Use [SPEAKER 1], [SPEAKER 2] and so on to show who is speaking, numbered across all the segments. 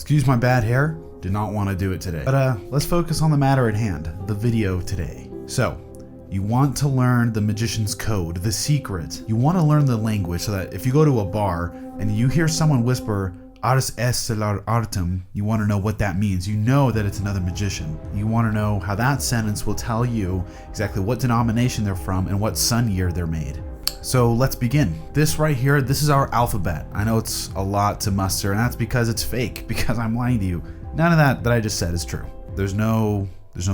[SPEAKER 1] Excuse my bad hair, did not want to do it today. But let's focus on the matter at hand, the video today. So, you want to learn the magician's code, the secret. You want to learn the language so that if you go to a bar and you hear someone whisper, Ars Estelar Artem, you want to know what that means. You know that it's another magician. You want to know how that sentence will tell you exactly what denomination they're from and what sun year they're made. So let's begin. This right here, this is our alphabet. I know it's a lot to muster, and that's because it's fake, because I'm lying to you. None of that I just said is true. There's no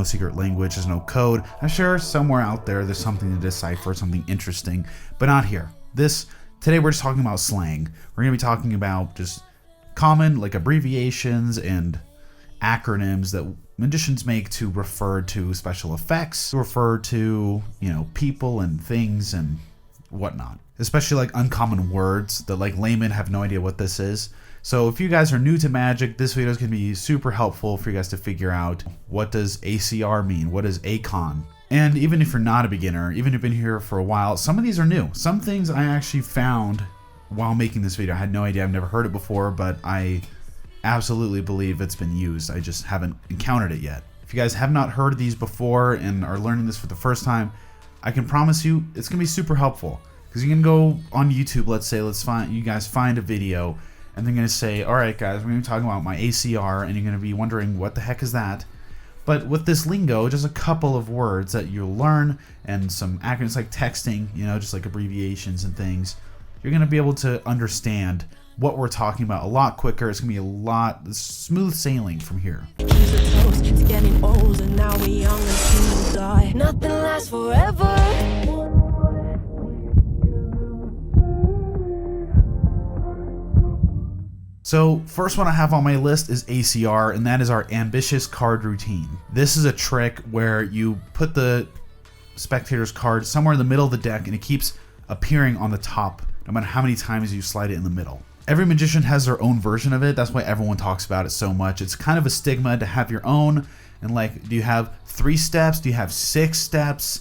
[SPEAKER 1] secret language, there's no code. I'm sure somewhere out there's something to decipher, something interesting, but not here. Today we're just talking about slang. We're gonna be talking about just common like abbreviations and acronyms that magicians make to refer to special effects, to refer to, people and things and whatnot, especially like uncommon words that like laymen have no idea what this is. So if you guys are new to magic, this video is going to be super helpful for you guys to figure out what does ACR mean, what is ACON. And even if you're not a beginner, even if you've been here for a while, some of these are new. Some things I actually found while making this video. I had no idea, I've never heard it before, but I absolutely believe it's been used. I just haven't encountered it yet. If you guys have not heard of these before and are learning this for the first time, I can promise you it's gonna be super helpful, because you can go on YouTube, you guys find a video and they're gonna say, all right guys, we're gonna be talking about my ACR, and you're gonna be wondering what the heck is that. But with this lingo, just a couple of words that you'll learn and some acronyms like texting, just like abbreviations and things, you're gonna be able to understand what we're talking about a lot quicker. It's gonna be a lot smooth sailing from here.
[SPEAKER 2] It's getting old and now we're young and soon die. Nothing lasts forever.
[SPEAKER 1] So first one I have on my list is ACR, and that is our ambitious card routine. This is a trick where you put the spectator's card somewhere in the middle of the deck and it keeps appearing on the top no matter how many times you slide it in the middle. Every magician has their own version of it. That's why everyone talks about it so much. It's kind of a stigma to have your own. And like, do you have 3 steps? Do you have 6 steps?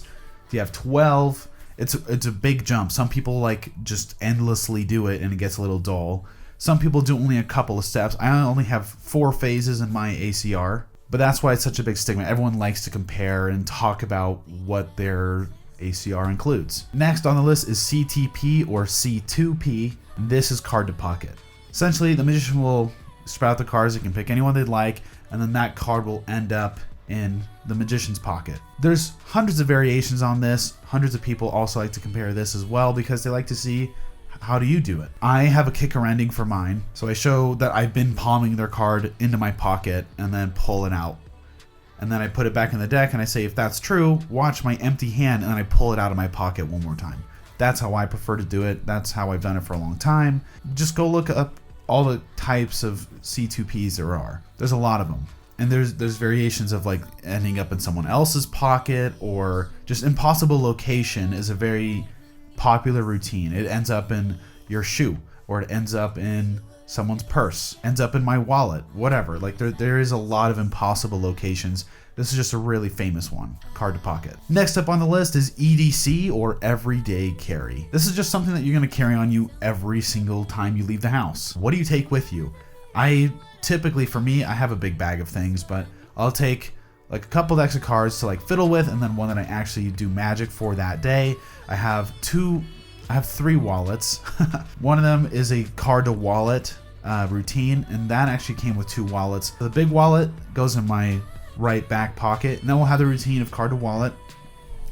[SPEAKER 1] Do you have 12? It's a big jump. Some people like just endlessly do it and it gets a little dull. Some people do only a couple of steps. I only have 4 phases in my ACR, but that's why it's such a big stigma. Everyone likes to compare and talk about what their ACR includes. Next on the list is CTP or C2P. This is card to pocket. Essentially, the magician will spread out the cards. They can pick anyone they'd like, and then that card will end up in the magician's pocket. There's hundreds of variations on this. Hundreds of people also like to compare this as well because they like to see how do you do it. I have a kicker ending for mine, so I show that I've been palming their card into my pocket and then pull it out. And then I put it back in the deck and I say, if that's true, watch my empty hand, and then I pull it out of my pocket one more time. That's how I prefer to do it. That's how I've done it for a long time. Just go look up all the types of C2Ps there are. There's a lot of them. And there's variations of like ending up in someone else's pocket, or just impossible location is a very popular routine. It ends up in your shoe, or it ends up in someone's purse, ends up in my wallet, whatever. Like there is a lot of impossible locations. This is just a really famous one, card to pocket. Next up on the list is EDC, or everyday carry. This is just something that you're gonna carry on you every single time you leave the house. What do you take with you? For me, I have a big bag of things, but I'll take like a couple of extra cards to like fiddle with, and then one that I actually do magic for that day. I have 3 wallets. One of them is a card to wallet routine, and that actually came with 2 wallets. The big wallet goes in my right back pocket, and then we'll have the routine of card to wallet.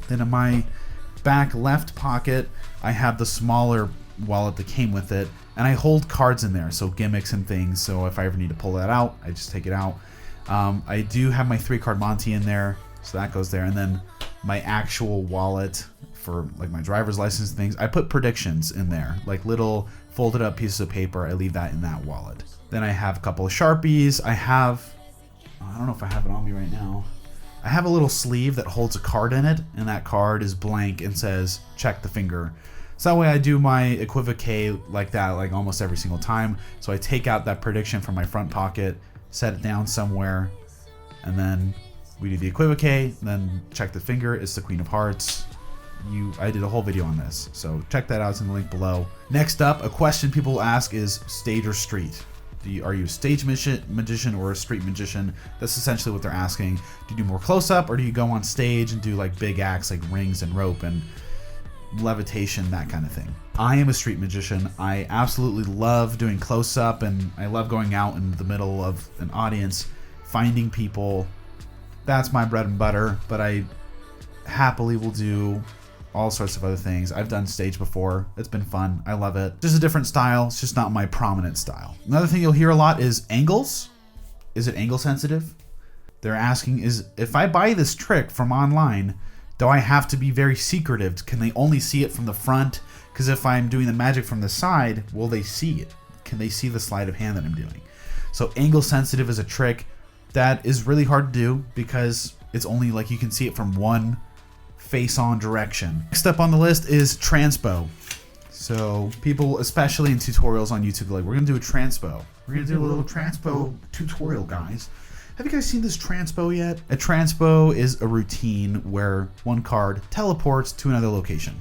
[SPEAKER 1] Then in my back left pocket, I have the smaller wallet that came with it, and I hold cards in there, so gimmicks and things, so if I ever need to pull that out, I just take it out. I do have my 3 cardamonte in there, so that goes there, and then my actual wallet for like my driver's license and things, I put predictions in there, like little folded up pieces of paper. I leave that in that wallet. Then I have a couple of Sharpies. I don't know if I have it on me right now. I have a little sleeve that holds a card in it, and that card is blank and says check the finger. So that way I do my Equivoque like that, like almost every single time. So I take out that prediction from my front pocket, set it down somewhere, and then we do the Equivoque, then check the finger. It's the Queen of Hearts. I did a whole video on this, so check that out. It's in the link below. Next up, a question people ask is stage or street. Are you a stage magician or a street magician? That's essentially what they're asking. Do you do more close-up, or do you go on stage and do like big acts like rings and rope and levitation, that kind of thing? I am a street magician. I absolutely love doing close-up, and I love going out in the middle of an audience, finding people. That's my bread and butter, but I happily will do all sorts of other things. I've done stage before. It's been fun. I love it. Just a different style. It's just not my prominent style. Another thing you'll hear a lot is angles. Is it angle sensitive? They're asking is, if I buy this trick from online, do I have to be very secretive? Can they only see it from the front? Because if I'm doing the magic from the side, will they see it? Can they see the sleight of hand that I'm doing? So angle sensitive is a trick that is really hard to do because it's only like you can see it from one face-on direction. Next up on the list is transpo. So people, especially in tutorials on YouTube, are like, we're gonna do a transpo. We're gonna do a little transpo tutorial, guys. Have you guys seen this transpo yet? A transpo is a routine where one card teleports to another location.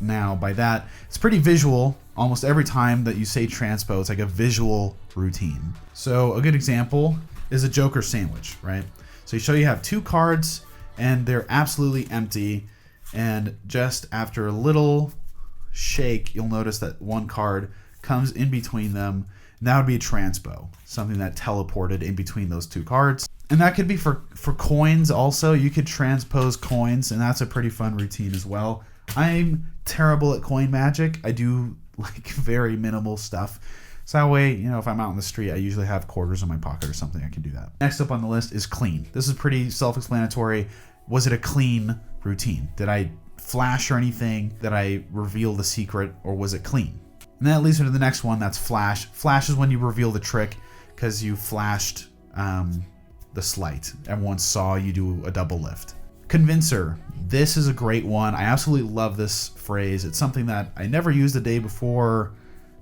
[SPEAKER 1] Now, by that, it's pretty visual. Almost every time that you say transpo, it's like a visual routine. So a good example is a Joker sandwich, right? So you have two cards and they're absolutely empty, and just after a little shake, you'll notice that one card comes in between them, and that would be a transpo, something that teleported in between those two cards. And that could be for coins also. You could transpose coins, and that's a pretty fun routine as well. I'm terrible at coin magic. I do like very minimal stuff. So that way, you know, if I'm out in the street, I usually have quarters in my pocket or something. I can do that. Next up on the list is clean. This is pretty self-explanatory. Was it a clean routine? Did I flash or anything? Did I reveal the secret, or was it clean? And that leads me to the next one. That's flash. Flash is when you reveal the trick because you flashed the sleight. Everyone saw you do a double lift. Convincer. This is a great one. I absolutely love this phrase. It's something that I never used the day before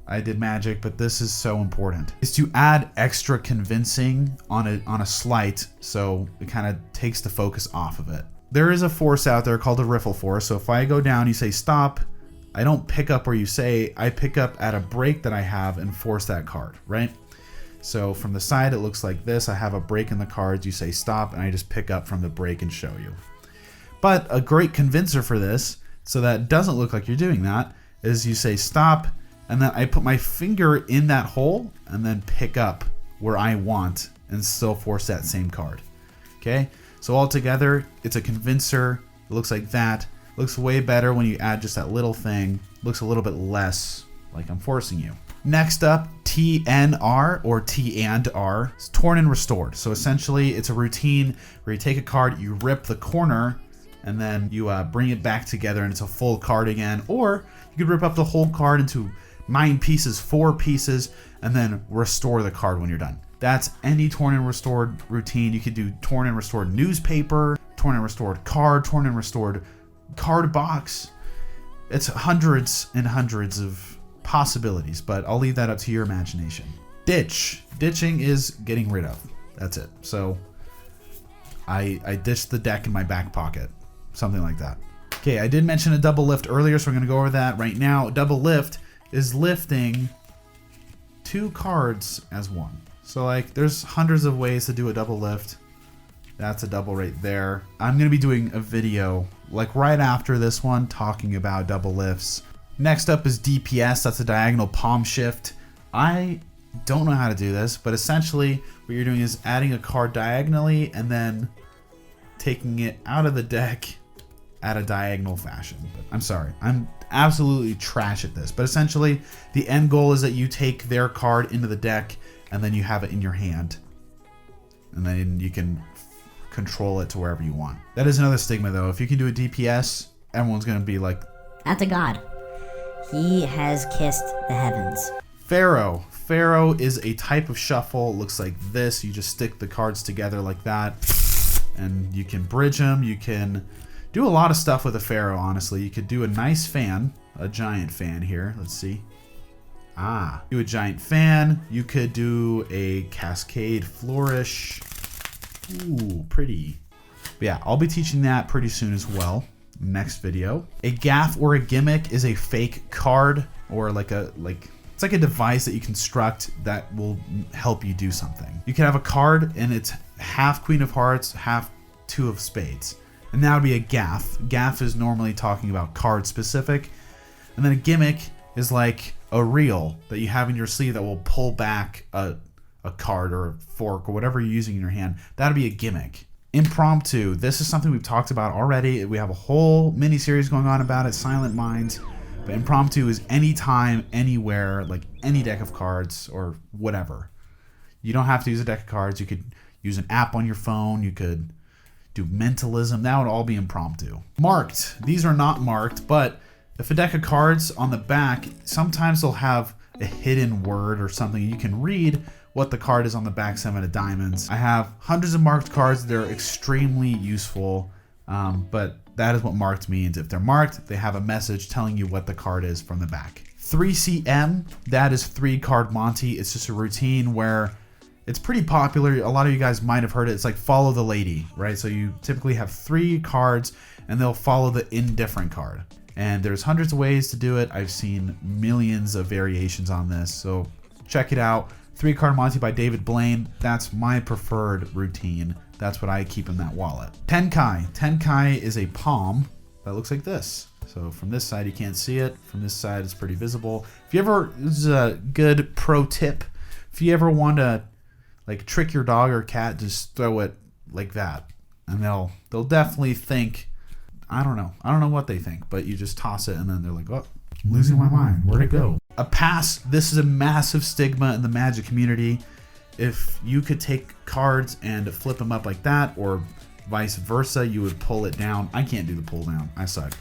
[SPEAKER 1] I did magic, but this is so important. Is to add extra convincing on a sleight, so it kind of takes the focus off of it. There is a force out there called a riffle force. So if I go down, you say stop, I don't pick up where you say, I pick up at a break that I have and force that card, right? So from the side, it looks like this. I have a break in the cards, you say stop, and I just pick up from the break and show you. But a great convincer for this, so that it doesn't look like you're doing that, is you say stop, and then I put my finger in that hole and then pick up where I want and still force that same card. Okay, so all together, it's a convincer. It looks like that. It looks way better when you add just that little thing. It looks a little bit less like I'm forcing you. Next up, TNR or T and R. It's torn and restored. So essentially, it's a routine where you take a card, you rip the corner, and then you bring it back together and it's a full card again. Or you could rip up the whole card into 9 pieces, 4 pieces, and then restore the card when you're done. That's any torn and restored routine. You could do torn and restored newspaper, torn and restored card, torn and restored card box. It's hundreds and hundreds of possibilities, but I'll leave that up to your imagination. Ditch. Ditching is getting rid of. That's it. So I ditched the deck in my back pocket. Something like that. Okay, I did mention a double lift earlier, so we're going to go over that right now. Double lift is lifting 2 cards as one. So like there's hundreds of ways to do a double lift. That's a double right there. I'm going to be doing a video like right after this one talking about double lifts. Next up is DPS. That's a diagonal palm shift. I don't know how to do this, but essentially what you're doing is adding a card diagonally and then taking it out of the deck at a diagonal fashion. I'm sorry, I'm absolutely trash at this, but essentially the end goal is that you take their card into the deck and then you have it in your hand, and then you can control it to wherever you want. That is another stigma though. If you can do a DPS, everyone's gonna be like,
[SPEAKER 3] that's a god. He has kissed the heavens.
[SPEAKER 1] Pharaoh. Pharaoh is a type of shuffle. It looks like this. You just stick the cards together like that, and you can bridge them. You can do a lot of stuff with a Pharaoh, honestly. You could do a nice fan, a giant fan here. Let's see. Do a giant fan. You could do a cascade flourish. Ooh, pretty. But yeah, I'll be teaching that pretty soon as well. Next video. A gaff or a gimmick is a fake card, or it's It's like a device that you construct that will help you do something. You can have a card and it's half Queen of Hearts, half Two of Spades. And that would be a gaff. Gaff is normally talking about card specific. And then a gimmick is like a reel that you have in your sleeve that will pull back a card or a fork or whatever you're using in your hand. That'd be a gimmick. Impromptu. This is something we've talked about already. We have a whole mini series going on about it, Silent Minds. But impromptu is anytime, anywhere, like any deck of cards or whatever. You don't have to use a deck of cards. You could use an app on your phone. You could do mentalism. That would all be impromptu. Marked. These are not marked, but if a deck of cards on the back, sometimes they'll have a hidden word or something. You can read what the card is on the back, 7 of diamonds. I have hundreds of marked cards. They're extremely useful, but that is what marked means. If they're marked, they have a message telling you what the card is from the back. 3CM, that is 3 cardamonte. It's just a routine where it's pretty popular. A lot of you guys might have heard it. It's like follow the lady, right? So you typically have 3 cards and they'll follow the indifferent card. And there's hundreds of ways to do it. I've seen millions of variations on this. So check it out. 3 cardamonte by David Blaine. That's my preferred routine. That's what I keep in that wallet. Tenkai. Tenkai is a palm that looks like this. So from this side, you can't see it. From this side, it's pretty visible. If you ever, this is a good pro tip. If you ever want to like trick your dog or cat, just throw it like that. And they'll definitely think, I don't know what they think, but you just toss it and then they're like, oh, I'm losing my mind. Where'd it go? A pass. This is a massive stigma in the Magic community. If you could take cards and flip them up like that, or vice versa, you would pull it down. I can't do the pull down. I suck.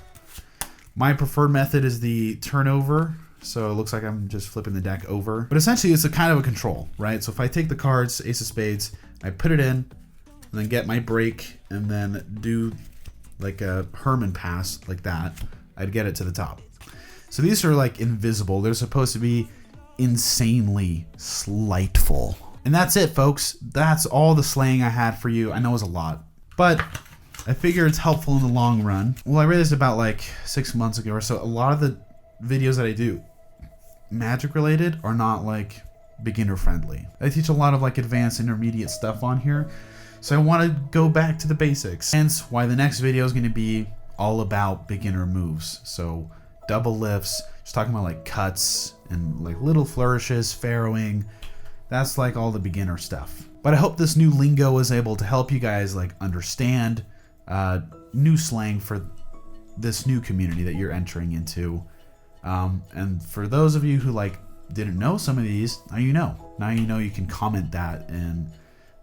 [SPEAKER 1] My preferred method is the turnover. So it looks like I'm just flipping the deck over. But essentially, it's a kind of a control, right? So if I take the cards, Ace of Spades, I put it in, and then get my break, and then do like a Herman pass like that, I'd get it to the top. So these are like invisible. They're supposed to be insanely slightful. And that's it, folks. That's all the slaying I had for you. I know it was a lot, but I figure it's helpful in the long run. Well, I read this about like 6 months ago or so. A lot of the videos that I do, Magic related, are not like beginner friendly. I teach a lot of like advanced intermediate stuff on here. So I want to go back to the basics. Hence why the next video is going to be all about beginner moves. So double lifts, just talking about like cuts and like little flourishes, Pharaohing. That's like all the beginner stuff. But I hope this new lingo is able to help you guys like understand new slang for this new community that you're entering into. And for those of you who like didn't know some of these, now you know. Now you know you can comment that in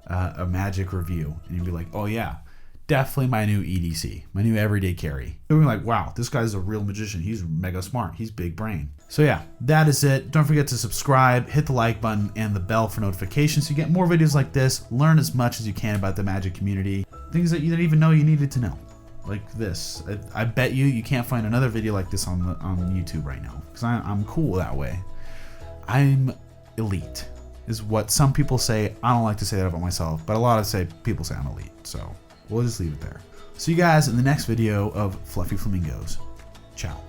[SPEAKER 1] a Magic review, and you'd be like, oh yeah, definitely my new EDC, my new everyday carry. And we're like, wow, this guy's a real magician. He's mega smart. He's big brain. So yeah, that is it. Don't forget to subscribe, hit the like button and the bell for notifications so you get more videos like this. Learn as much as you can about the Magic community. Things that you didn't even know you needed to know. Like this. I bet you can't find another video like this on YouTube right now. Because I'm cool that way. I'm elite, is what some people say. I don't like to say that about myself, but a lot of people say I'm elite. So we'll just leave it there. See you guys in the next video of Fluffy Flamingos. Ciao.